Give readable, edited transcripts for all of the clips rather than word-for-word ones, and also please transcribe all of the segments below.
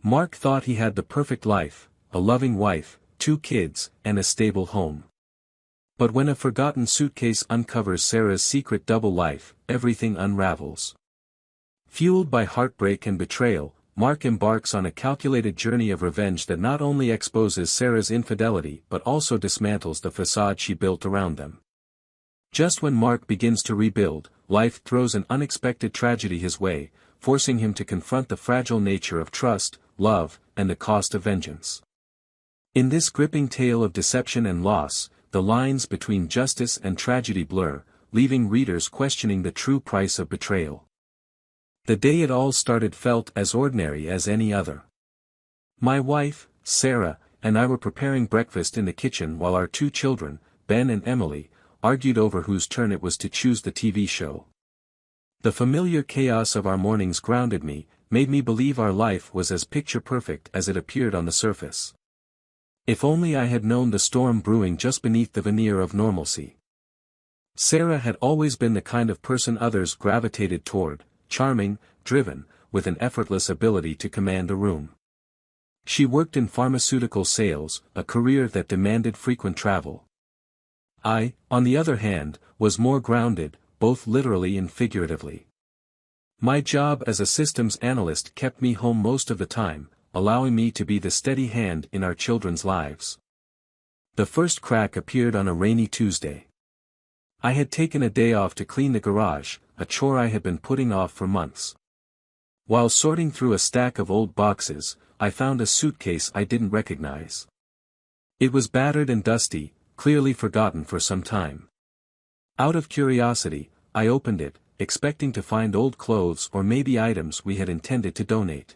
Mark thought he had the perfect life, a loving wife, 2 kids, and a stable home. But when a forgotten suitcase uncovers Sarah's secret double life, everything unravels. Fueled by heartbreak and betrayal, Mark embarks on a calculated journey of revenge that not only exposes Sarah's infidelity but also dismantles the facade she built around them. Just when Mark begins to rebuild, life throws an unexpected tragedy his way, forcing him to confront the fragile nature of trust, love, and the cost of vengeance. In this gripping tale of deception and loss, the lines between justice and tragedy blur, leaving readers questioning the true price of betrayal. The day it all started felt as ordinary as any other. My wife, Sarah, and I were preparing breakfast in the kitchen while our 2 children, Ben and Emily, argued over whose turn it was to choose the TV show. The familiar chaos of our mornings grounded me, made me believe our life was as picture-perfect as it appeared on the surface. If only I had known the storm brewing just beneath the veneer of normalcy. Sarah had always been the kind of person others gravitated toward, charming, driven, with an effortless ability to command a room. She worked in pharmaceutical sales, a career that demanded frequent travel. I, on the other hand, was more grounded, both literally and figuratively. My job as a systems analyst kept me home most of the time, allowing me to be the steady hand in our children's lives. The first crack appeared on a rainy Tuesday. I had taken a day off to clean the garage, a chore I had been putting off for months. While sorting through a stack of old boxes, I found a suitcase I didn't recognize. It was battered and dusty, clearly forgotten for some time. Out of curiosity, I opened it, expecting to find old clothes or maybe items we had intended to donate.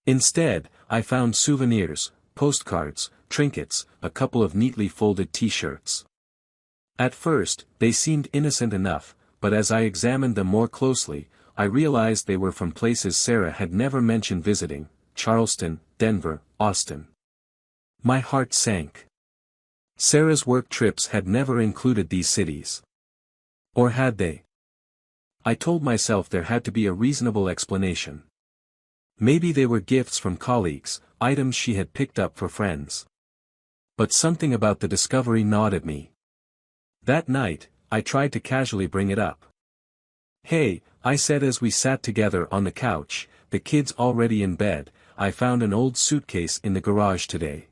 Instead, I found souvenirs, postcards, trinkets, a couple of neatly folded t-shirts. At first, they seemed innocent enough, but as I examined them more closely, I realized they were from places Sarah had never mentioned visiting: Charleston, Denver, Austin. My heart sank. Sarah's work trips had never included these cities. Or had they? I told myself there had to be a reasonable explanation. Maybe they were gifts from colleagues, items she had picked up for friends. But something about the discovery gnawed at me. That night, I tried to casually bring it up. "Hey," I said as we sat together on the couch, the kids already in bed, "I found an old suitcase in the garage today.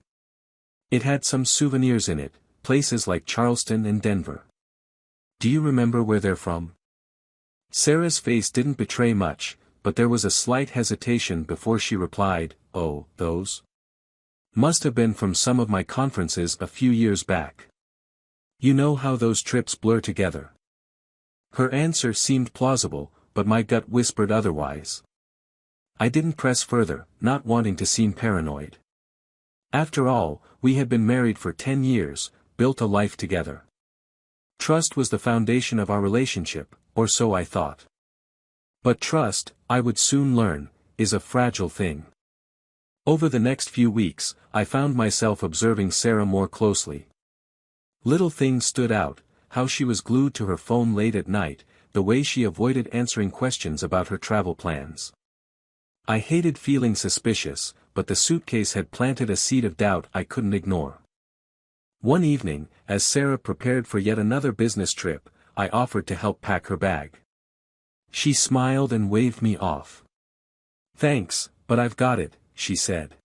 It had some souvenirs in it, places like Charleston and Denver. Do you remember where they're from?" Sarah's face didn't betray much, but there was a slight hesitation before she replied, "Oh, those must have been from some of my conferences a few years back. You know how those trips blur together." Her answer seemed plausible, but my gut whispered otherwise. I didn't press further, not wanting to seem paranoid. After all, we had been married for 10 years, built a life together. Trust was the foundation of our relationship, or so I thought. But trust, I would soon learn, is a fragile thing. Over the next few weeks, I found myself observing Sarah more closely. Little things stood out: how she was glued to her phone late at night, the way she avoided answering questions about her travel plans. I hated feeling suspicious, but the suitcase had planted a seed of doubt I couldn't ignore. One evening, as Sarah prepared for yet another business trip, I offered to help pack her bag. She smiled and waved me off. "Thanks, but I've got it," she said.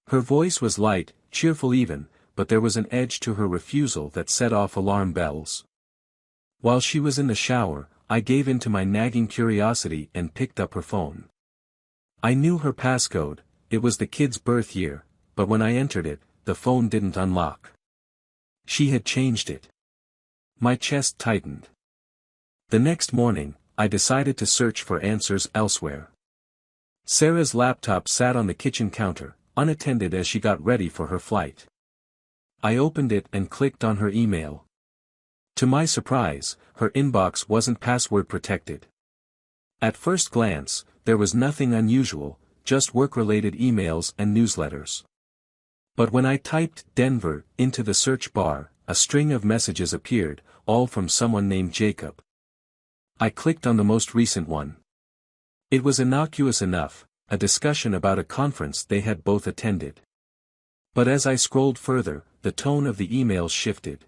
Her voice was light, cheerful even, but there was an edge to her refusal that set off alarm bells. While she was in the shower, I gave in to my nagging curiosity and picked up her phone. I knew her passcode, it was the kid's birth year, but when I entered it, the phone didn't unlock. She had changed it. My chest tightened. The next morning, I decided to search for answers elsewhere. Sarah's laptop sat on the kitchen counter, unattended as she got ready for her flight. I opened it and clicked on her email. To my surprise, her inbox wasn't password protected. At first glance, there was nothing unusual, just work-related emails and newsletters. But when I typed "Denver" into the search bar, a string of messages appeared, all from someone named Jacob. I clicked on the most recent one. It was innocuous enough, a discussion about a conference they had both attended. But as I scrolled further, the tone of the emails shifted.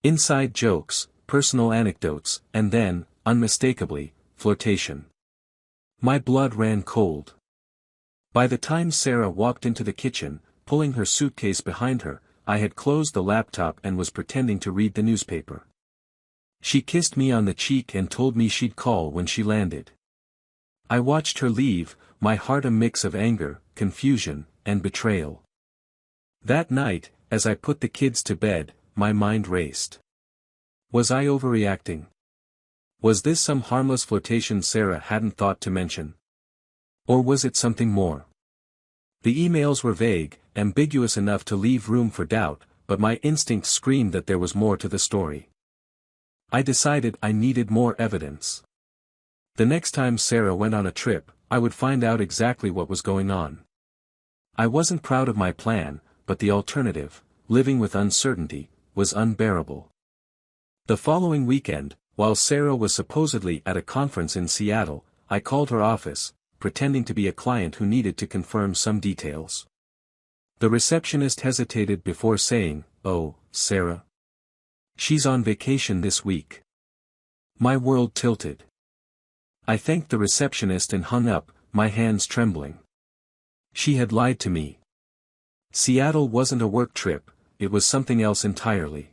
Inside jokes, personal anecdotes, and then, unmistakably, flirtation. My blood ran cold. By the time Sarah walked into the kitchen, pulling her suitcase behind her, I had closed the laptop and was pretending to read the newspaper. She kissed me on the cheek and told me she'd call when she landed. I watched her leave, my heart a mix of anger, confusion, and betrayal. That night, as I put the kids to bed, my mind raced. Was I overreacting? Was this some harmless flirtation Sarah hadn't thought to mention? Or was it something more? The emails were vague, ambiguous enough to leave room for doubt, but my instinct screamed that there was more to the story. I decided I needed more evidence. The next time Sarah went on a trip, I would find out exactly what was going on. I wasn't proud of my plan, but the alternative, living with uncertainty, was unbearable. The following weekend, while Sarah was supposedly at a conference in Seattle, I called her office, pretending to be a client who needed to confirm some details. The receptionist hesitated before saying, "Oh, Sarah. She's on vacation this week." My world tilted. I thanked the receptionist and hung up, my hands trembling. She had lied to me. Seattle wasn't a work trip, it was something else entirely.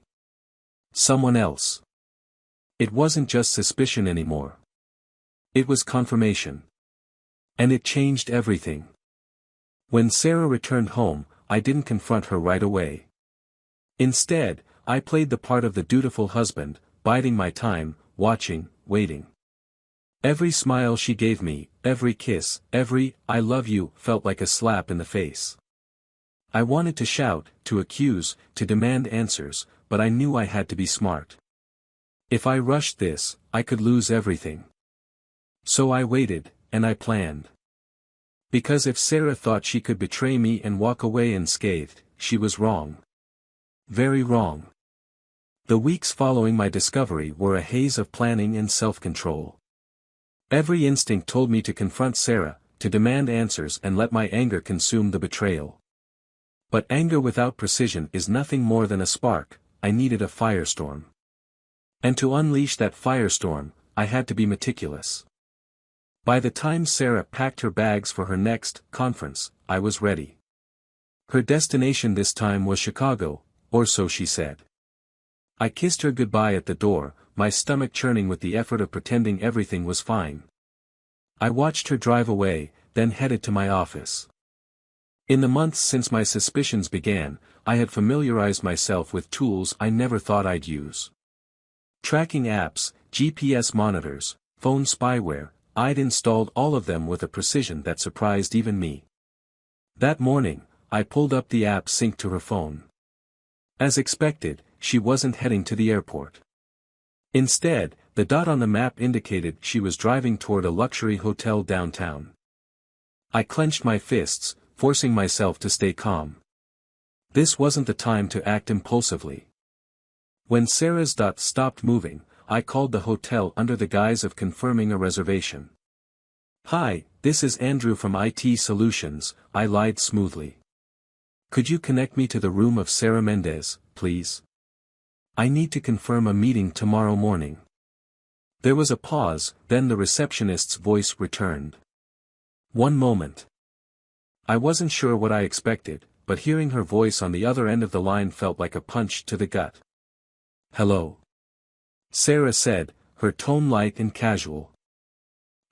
Someone else. It wasn't just suspicion anymore. It was confirmation. And it changed everything. When Sarah returned home, I didn't confront her right away. Instead, I played the part of the dutiful husband, biding my time, watching, waiting. Every smile she gave me, every kiss, every "I love you" felt like a slap in the face. I wanted to shout, to accuse, to demand answers, but I knew I had to be smart. If I rushed this, I could lose everything. So I waited, and I planned. Because if Sarah thought she could betray me and walk away unscathed, she was wrong. Very wrong. The weeks following my discovery were a haze of planning and self-control. Every instinct told me to confront Sarah, to demand answers and let my anger consume the betrayal. But anger without precision is nothing more than a spark. I needed a firestorm. And to unleash that firestorm, I had to be meticulous. By the time Sarah packed her bags for her next conference, I was ready. Her destination this time was Chicago, or so she said. I kissed her goodbye at the door, my stomach churning with the effort of pretending everything was fine. I watched her drive away, then headed to my office. In the months since my suspicions began, I had familiarized myself with tools I never thought I'd use. Tracking apps, GPS monitors, phone spyware, I'd installed all of them with a precision that surprised even me. That morning, I pulled up the app synced to her phone. As expected, she wasn't heading to the airport. Instead, the dot on the map indicated she was driving toward a luxury hotel downtown. I clenched my fists, forcing myself to stay calm. This wasn't the time to act impulsively. When Sarah's dot stopped moving, I called the hotel under the guise of confirming a reservation. "Hi, this is Andrew from IT Solutions," I lied smoothly. "Could you connect me to the room of Sarah Mendez, please? I need to confirm a meeting tomorrow morning." There was a pause, then the receptionist's voice returned. "One moment." I wasn't sure what I expected, but hearing her voice on the other end of the line felt like a punch to the gut. "Hello," Sarah said, her tone light and casual.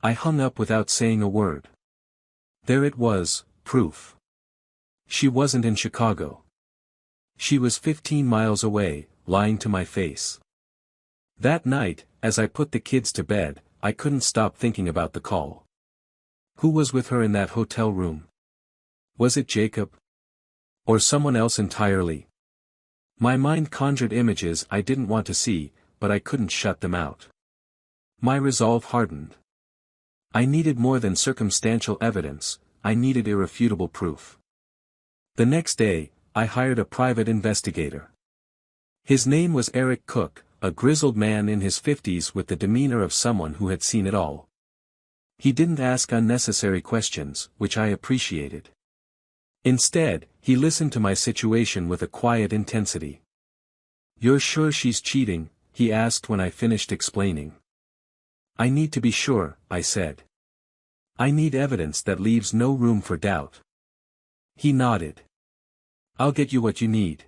I hung up without saying a word. There it was, proof. She wasn't in Chicago. She was 15 miles away, lying to my face. That night, as I put the kids to bed, I couldn't stop thinking about the call. Who was with her in that hotel room? Was it Jacob? Or someone else entirely? My mind conjured images I didn't want to see, but I couldn't shut them out. My resolve hardened. I needed more than circumstantial evidence, I needed irrefutable proof. The next day, I hired a private investigator. His name was Eric Cook, a grizzled man in his 50s with the demeanor of someone who had seen it all. He didn't ask unnecessary questions, which I appreciated. Instead, he listened to my situation with a quiet intensity. "You're sure she's cheating?" he asked when I finished explaining. "I need to be sure," I said. "I need evidence that leaves no room for doubt." He nodded. "I'll get you what you need."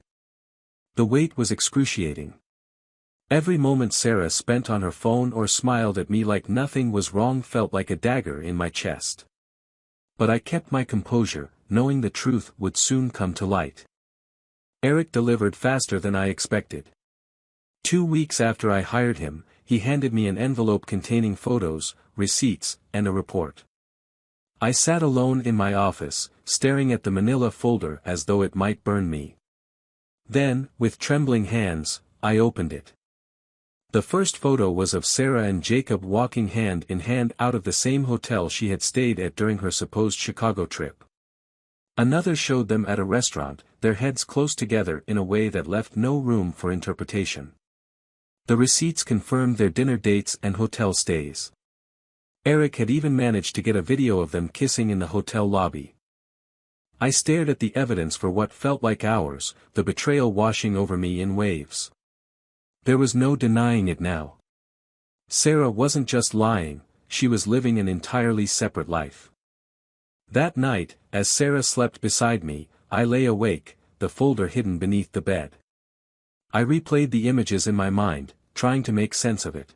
The wait was excruciating. Every moment Sarah spent on her phone or smiled at me like nothing was wrong felt like a dagger in my chest. But I kept my composure, knowing the truth would soon come to light. Eric delivered faster than I expected. 2 weeks after I hired him, he handed me an envelope containing photos, receipts, and a report. I sat alone in my office, staring at the manila folder as though it might burn me. Then, with trembling hands, I opened it. The first photo was of Sarah and Jacob walking hand in hand out of the same hotel she had stayed at during her supposed Chicago trip. Another showed them at a restaurant, their heads close together in a way that left no room for interpretation. The receipts confirmed their dinner dates and hotel stays. Eric had even managed to get a video of them kissing in the hotel lobby. I stared at the evidence for what felt like hours, the betrayal washing over me in waves. There was no denying it now. Sarah wasn't just lying, she was living an entirely separate life. That night, as Sarah slept beside me, I lay awake, the folder hidden beneath the bed. I replayed the images in my mind, trying to make sense of it.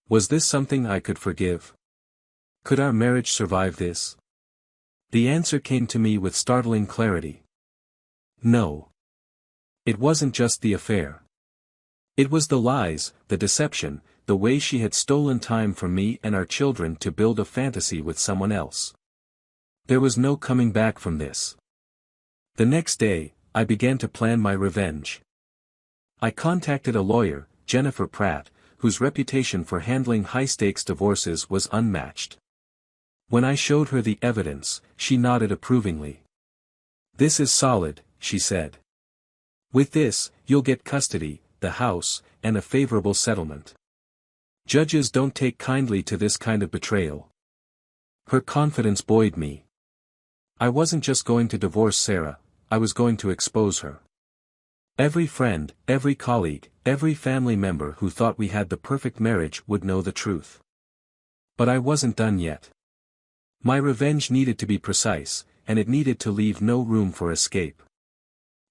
Was this something I could forgive? Could our marriage survive this? The answer came to me with startling clarity. No. It wasn't just the affair. It was the lies, the deception, the way she had stolen time from me and our children to build a fantasy with someone else. There was no coming back from this. The next day, I began to plan my revenge. I contacted a lawyer, Jennifer Pratt, whose reputation for handling high-stakes divorces was unmatched. When I showed her the evidence, she nodded approvingly. "This is solid," she said. "With this, you'll get custody, the house, and a favorable settlement. Judges don't take kindly to this kind of betrayal." Her confidence buoyed me. I wasn't just going to divorce Sarah, I was going to expose her. Every friend, every colleague, every family member who thought we had the perfect marriage would know the truth. But I wasn't done yet. My revenge needed to be precise, and it needed to leave no room for escape.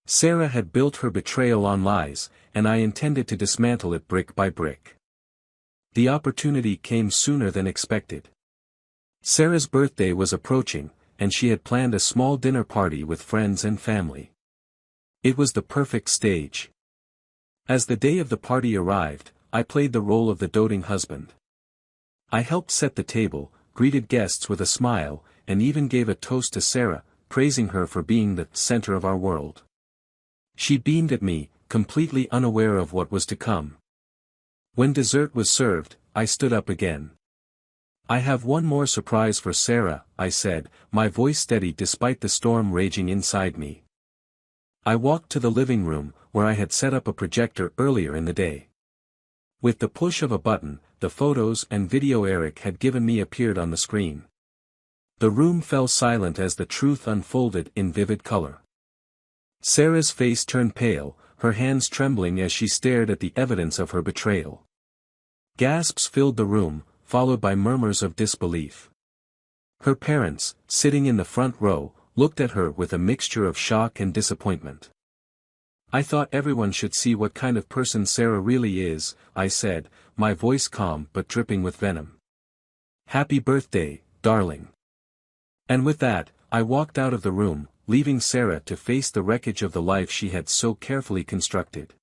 Sarah had built her betrayal on lies, and I intended to dismantle it brick by brick. The opportunity came sooner than expected. Sarah's birthday was approaching, and she had planned a small dinner party with friends and family. It was the perfect stage. As the day of the party arrived, I played the role of the doting husband. I helped set the table, greeted guests with a smile, and even gave a toast to Sarah, praising her for being the center of our world. She beamed at me, completely unaware of what was to come. When dessert was served, I stood up again. "I have one more surprise for Sarah," I said, my voice steady despite the storm raging inside me. I walked to the living room, where I had set up a projector earlier in the day. With the push of a button, the photos and video Eric had given me appeared on the screen. The room fell silent as the truth unfolded in vivid color. Sarah's face turned pale, her hands trembling as she stared at the evidence of her betrayal. Gasps filled the room, followed by murmurs of disbelief. Her parents, sitting in the front row, looked at her with a mixture of shock and disappointment. "I thought everyone should see what kind of person Sarah really is," I said, my voice calm but dripping with venom. "Happy birthday, darling." And with that, I walked out of the room, leaving Sarah to face the wreckage of the life she had so carefully constructed.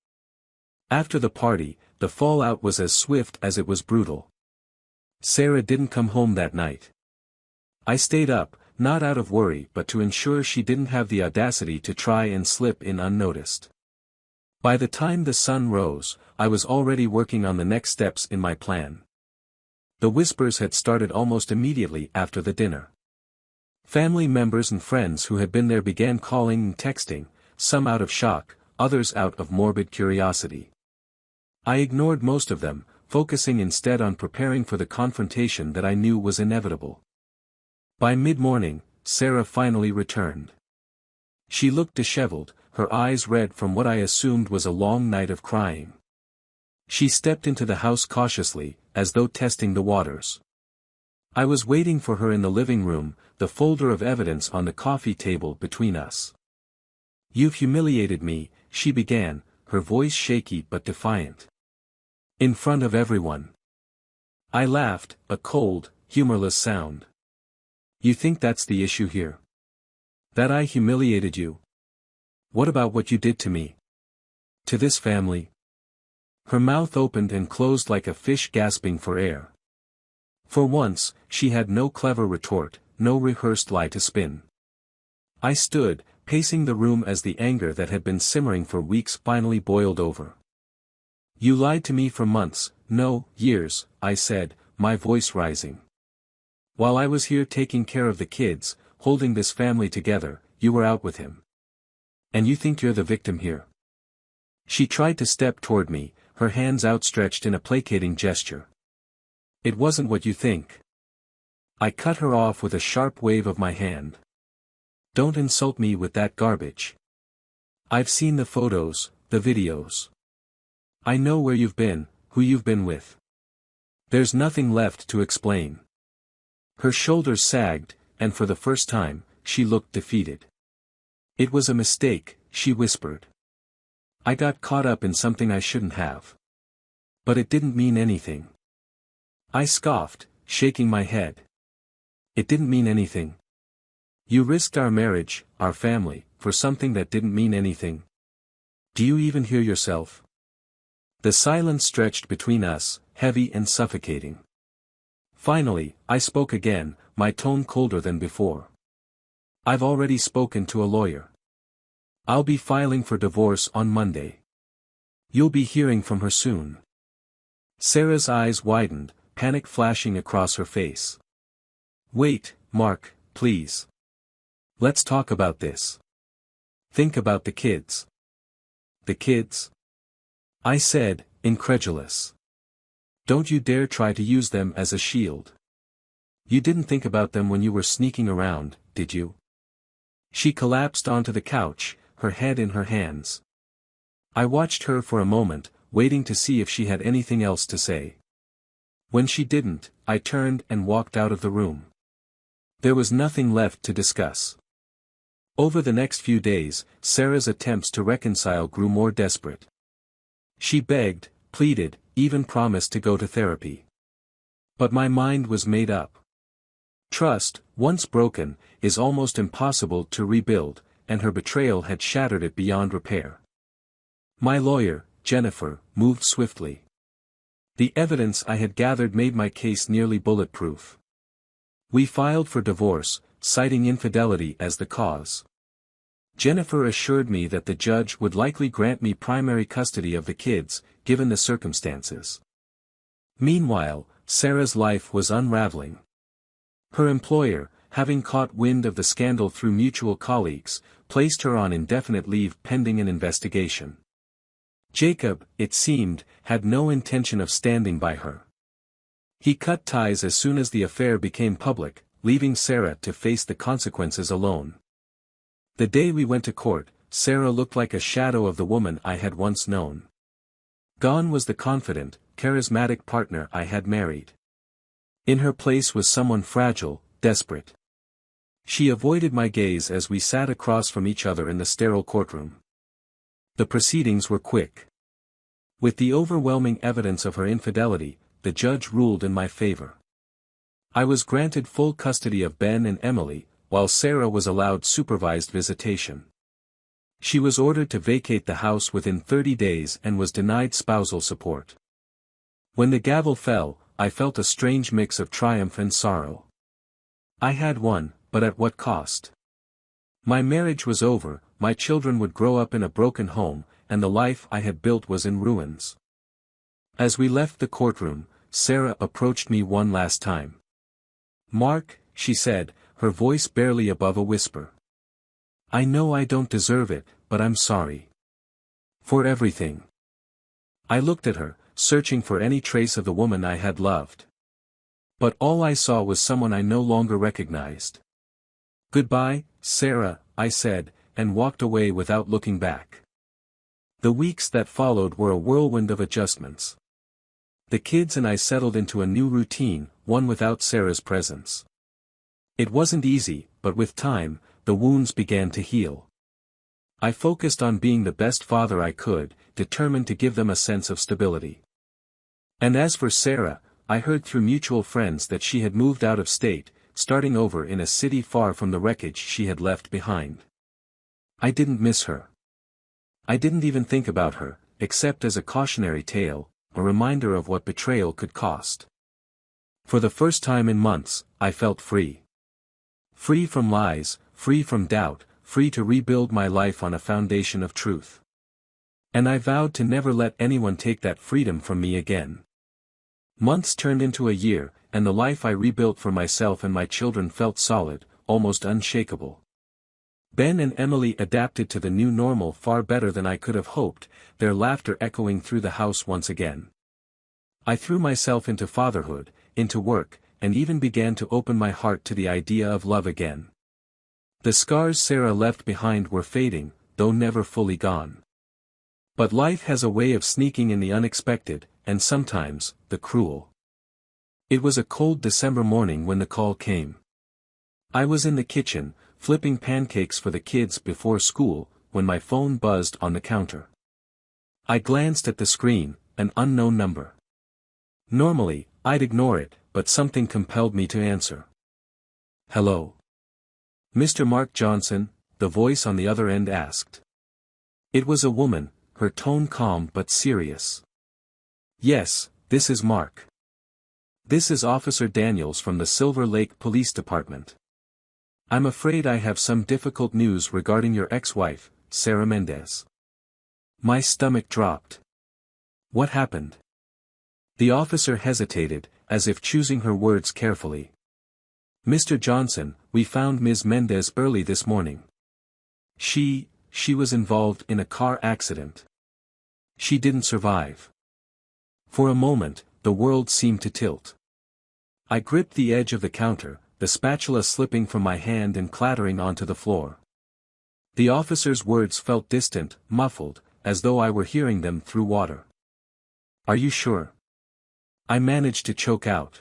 After the party, the fallout was as swift as it was brutal. Sarah didn't come home that night. I stayed up, not out of worry but to ensure she didn't have the audacity to try and slip in unnoticed. By the time the sun rose, I was already working on the next steps in my plan. The whispers had started almost immediately after the dinner. Family members and friends who had been there began calling and texting, some out of shock, others out of morbid curiosity. I ignored most of them, focusing instead on preparing for the confrontation that I knew was inevitable. By mid-morning, Sarah finally returned. She looked disheveled, her eyes red from what I assumed was a long night of crying. She stepped into the house cautiously, as though testing the waters. I was waiting for her in the living room, the folder of evidence on the coffee table between us. "You've humiliated me," she began, her voice shaky but defiant. "In front of everyone." I laughed, a cold, humorless sound. "You think that's the issue here? That I humiliated you? What about what you did to me? To this family?" Her mouth opened and closed like a fish gasping for air. For once, she had no clever retort, no rehearsed lie to spin. I stood, pacing the room as the anger that had been simmering for weeks finally boiled over. "You lied to me for months, no, years," I said, my voice rising. "While I was here taking care of the kids, holding this family together, you were out with him. And you think you're the victim here?" She tried to step toward me, her hands outstretched in a placating gesture. "It wasn't what you think." I cut her off with a sharp wave of my hand. "Don't insult me with that garbage. I've seen the photos, the videos. I know where you've been, who you've been with. There's nothing left to explain." Her shoulders sagged, and for the first time, she looked defeated. "It was a mistake," she whispered. "I got caught up in something I shouldn't have. But it didn't mean anything." I scoffed, shaking my head. "It didn't mean anything? You risked our marriage, our family, for something that didn't mean anything? Do you even hear yourself?" The silence stretched between us, heavy and suffocating. Finally, I spoke again, my tone colder than before. "I've already spoken to a lawyer. I'll be filing for divorce on Monday. You'll be hearing from her soon." Sarah's eyes widened, panic flashing across her face. "Wait, Mark, please. Let's talk about this. Think about the kids." "The kids?" I said, incredulous. "Don't you dare try to use them as a shield. You didn't think about them when you were sneaking around, did you?" She collapsed onto the couch, her head in her hands. I watched her for a moment, waiting to see if she had anything else to say. When she didn't, I turned and walked out of the room. There was nothing left to discuss. Over the next few days, Sarah's attempts to reconcile grew more desperate. She begged, pleaded, even promised to go to therapy. But my mind was made up. Trust, once broken, is almost impossible to rebuild, and her betrayal had shattered it beyond repair. My lawyer, Jennifer, moved swiftly. The evidence I had gathered made my case nearly bulletproof. We filed for divorce, citing infidelity as the cause. Jennifer assured me that the judge would likely grant me primary custody of the kids, given the circumstances. Meanwhile, Sarah's life was unraveling. Her employer, having caught wind of the scandal through mutual colleagues, placed her on indefinite leave pending an investigation. Jacob, it seemed, had no intention of standing by her. He cut ties as soon as the affair became public, leaving Sarah to face the consequences alone. The day we went to court, Sarah looked like a shadow of the woman I had once known. Gone was the confident, charismatic partner I had married. In her place was someone fragile, desperate. She avoided my gaze as we sat across from each other in the sterile courtroom. The proceedings were quick. With the overwhelming evidence of her infidelity, the judge ruled in my favor. I was granted full custody of Ben and Emily, while Sarah was allowed supervised visitation. She was ordered to vacate the house within 30 days and was denied spousal support. When the gavel fell, I felt a strange mix of triumph and sorrow. I had won, but at what cost? My marriage was over, my children would grow up in a broken home, and the life I had built was in ruins. As we left the courtroom, Sarah approached me one last time. "Mark," she said, her voice barely above a whisper. "I know I don't deserve it, but I'm sorry. For everything." I looked at her, searching for any trace of the woman I had loved. But all I saw was someone I no longer recognized. "Goodbye, Sarah," I said, and walked away without looking back. The weeks that followed were a whirlwind of adjustments. The kids and I settled into a new routine, one without Sarah's presence. It wasn't easy, but with time, the wounds began to heal. I focused on being the best father I could, determined to give them a sense of stability. And as for Sarah, I heard through mutual friends that she had moved out of state, starting over in a city far from the wreckage she had left behind. I didn't miss her. I didn't even think about her, except as a cautionary tale, a reminder of what betrayal could cost. For the first time in months, I felt free. Free from lies, free from doubt, free to rebuild my life on a foundation of truth. And I vowed to never let anyone take that freedom from me again. Months turned into a year, and the life I rebuilt for myself and my children felt solid, almost unshakable. Ben and Emily adapted to the new normal far better than I could have hoped, their laughter echoing through the house once again. I threw myself into fatherhood, into work, and even began to open my heart to the idea of love again. The scars Sarah left behind were fading, though never fully gone. But life has a way of sneaking in the unexpected, and sometimes, the cruel. It was a cold December morning when the call came. I was in the kitchen, flipping pancakes for the kids before school, when my phone buzzed on the counter. I glanced at the screen, an unknown number. Normally, I'd ignore it, but something compelled me to answer. "Hello? Mr. Mark Johnson?" the voice on the other end asked. It was a woman, her tone calm but serious. "Yes, this is Mark. This is Officer Daniels from the Silver Lake Police Department. I'm afraid I have some difficult news regarding your ex-wife, Sarah Mendez." My stomach dropped. What happened? The officer hesitated, as if choosing her words carefully. "Mr. Johnson, we found Ms. Mendez early this morning. She was involved in a car accident. She didn't survive." For a moment, the world seemed to tilt. I gripped the edge of the counter, the spatula slipping from my hand and clattering onto the floor. The officer's words felt distant, muffled, as though I were hearing them through water. "Are you sure?" I managed to choke out.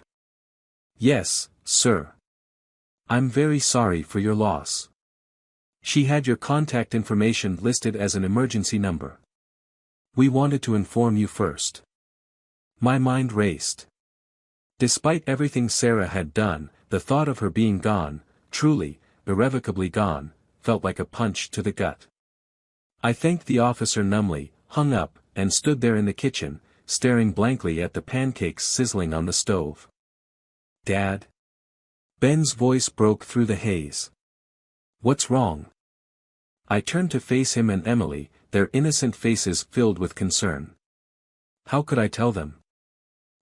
"Yes, sir. I'm very sorry for your loss. She had your contact information listed as an emergency number. We wanted to inform you first." My mind raced. Despite everything Sarah had done, the thought of her being gone, truly, irrevocably gone, felt like a punch to the gut. I thanked the officer numbly, hung up, and stood there in the kitchen, staring blankly at the pancakes sizzling on the stove. "Dad?" Ben's voice broke through the haze. "What's wrong?" I turned to face him and Emily, their innocent faces filled with concern. How could I tell them?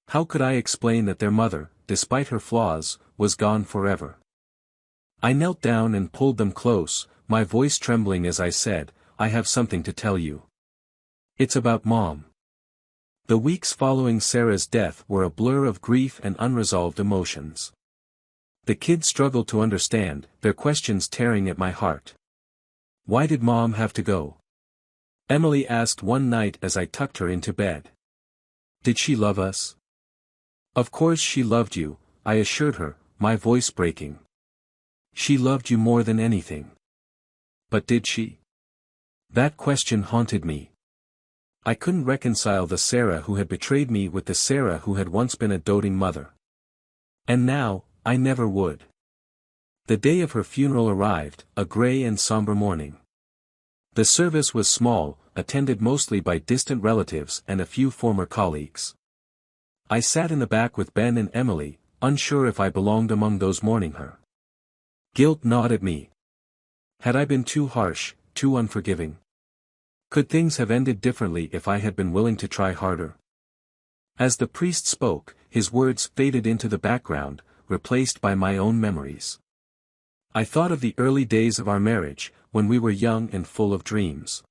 How could I explain that their mother, despite her flaws, was gone forever? I knelt down and pulled them close, my voice trembling as I said, "I have something to tell you. It's about Mom." The weeks following Sarah's death were a blur of grief and unresolved emotions. The kids struggled to understand, their questions tearing at my heart. "Why did Mom have to go?" Emily asked one night as I tucked her into bed. "Did she love us?" "Of course she loved you," I assured her, my voice breaking. "She loved you more than anything. But did she?" That question haunted me. I couldn't reconcile the Sarah who had betrayed me with the Sarah who had once been a doting mother. And now, I never would. The day of her funeral arrived, a gray and somber morning. The service was small, attended mostly by distant relatives and a few former colleagues. I sat in the back with Ben and Emily, unsure if I belonged among those mourning her. Guilt gnawed at me. Had I been too harsh, too unforgiving? Could things have ended differently if I had been willing to try harder? As the priest spoke, his words faded into the background, replaced by my own memories. I thought of the early days of our marriage, when we were young and full of dreams.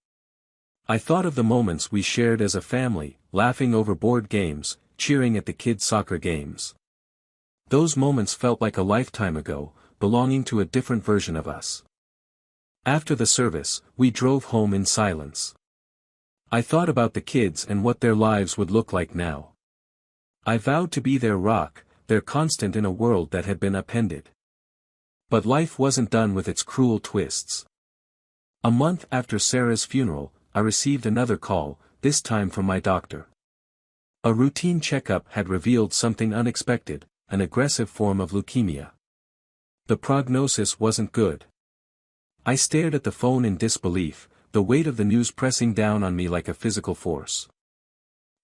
I thought of the moments we shared as a family, laughing over board games, cheering at the kids' soccer games. Those moments felt like a lifetime ago, belonging to a different version of us. After the service, we drove home in silence. I thought about the kids and what their lives would look like now. I vowed to be their rock, their constant in a world that had been upended. But life wasn't done with its cruel twists. A month after Sarah's funeral, I received another call, this time from my doctor. A routine checkup had revealed something unexpected, an aggressive form of leukemia. The prognosis wasn't good. I stared at the phone in disbelief, the weight of the news pressing down on me like a physical force.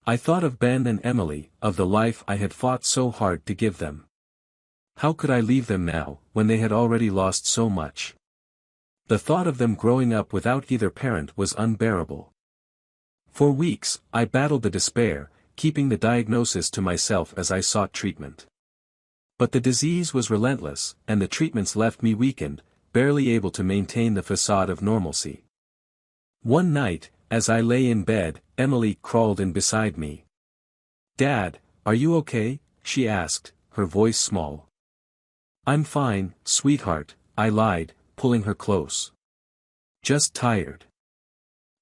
I thought of Ben and Emily, of the life I had fought so hard to give them. How could I leave them now, when they had already lost so much? The thought of them growing up without either parent was unbearable. For weeks, I battled the despair, keeping the diagnosis to myself as I sought treatment. But the disease was relentless, and the treatments left me weakened, barely able to maintain the facade of normalcy. One night, as I lay in bed, Emily crawled in beside me. "Dad, are you okay?" she asked, her voice small. "I'm fine, sweetheart," I lied, pulling her close. "Just tired."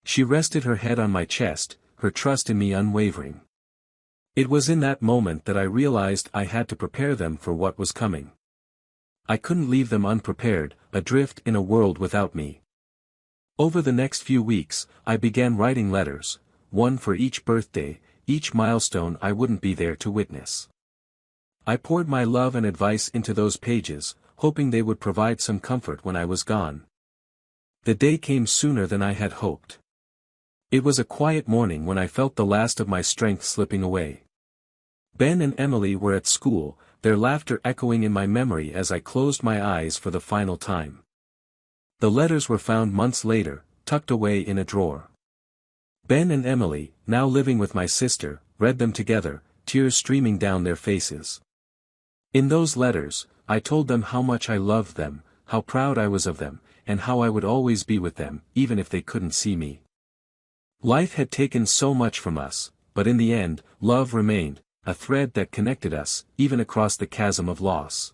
She rested her head on my chest, her trust in me unwavering. It was in that moment that I realized I had to prepare them for what was coming. I couldn't leave them unprepared, adrift in a world without me. Over the next few weeks, I began writing letters, one for each birthday, each milestone I wouldn't be there to witness. I poured my love and advice into those pages, hoping they would provide some comfort when I was gone. The day came sooner than I had hoped. It was a quiet morning when I felt the last of my strength slipping away. Ben and Emily were at school, their laughter echoing in my memory as I closed my eyes for the final time. The letters were found months later, tucked away in a drawer. Ben and Emily, now living with my sister, read them together, tears streaming down their faces. In those letters, I told them how much I loved them, how proud I was of them, and how I would always be with them, even if they couldn't see me. Life had taken so much from us, but in the end, love remained, a thread that connected us, even across the chasm of loss.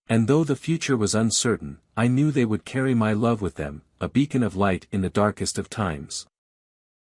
And though the future was uncertain, I knew they would carry my love with them, a beacon of light in the darkest of times.